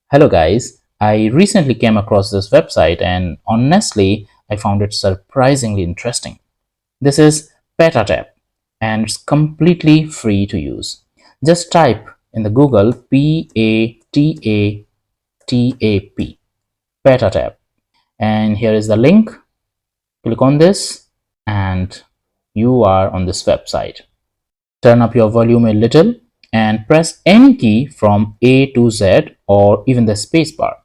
Hello guys, I recently came across this website and honestly, I found it surprisingly interesting. This is Patatap and it's completely free to use. Just type in the Google Patatap, Patatap, and here is the link. Click on this and you are on this website. Turn up your volume a little and press any key from A to Z or even the spacebar.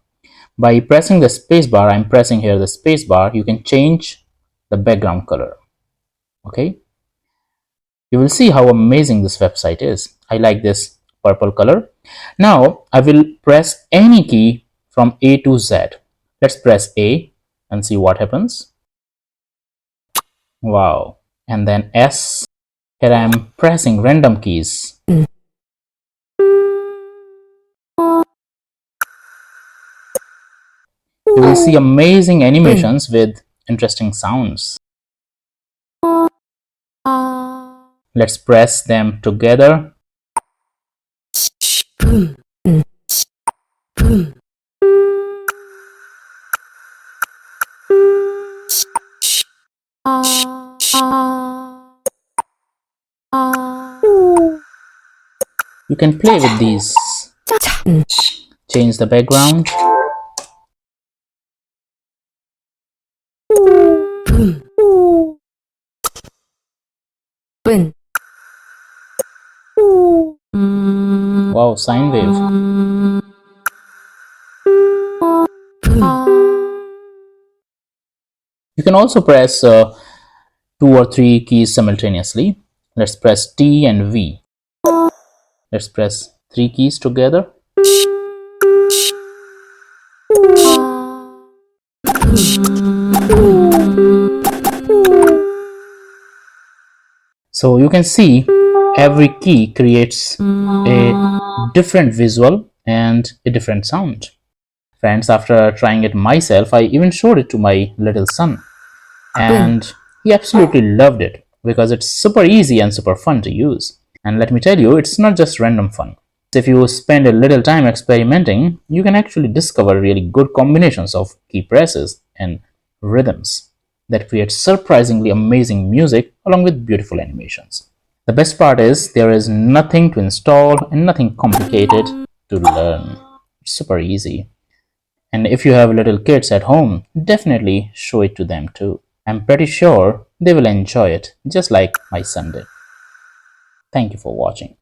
By pressing the spacebar, I'm pressing here the spacebar, you can change the background color. Okay, you will see how amazing this website is. I like this purple color. Now I will press any key from A to Z. Let's press A and see what happens. Wow. And then S. Here I am pressing random keys. You will see amazing animations with interesting sounds. Let's press them together. You can play with these. Change the background. Wow, sine wave. You can also press 2 or 3 keys simultaneously. Let's press T and V. Let's press 3 keys together. So you can see every key creates a different visual and a different sound. Friends, after trying it myself, I even showed it to my little son and he absolutely loved it because it's super easy and super fun to use. And let me tell you, it's not just random fun. If you spend a little time experimenting, you can actually discover really good combinations of key presses and rhythms that create surprisingly amazing music along with beautiful animations. The best part is there is nothing to install and nothing complicated to learn. It's super easy. And if you have little kids at home, definitely show it to them too. I'm pretty sure they will enjoy it just like my son did. Thank you for watching.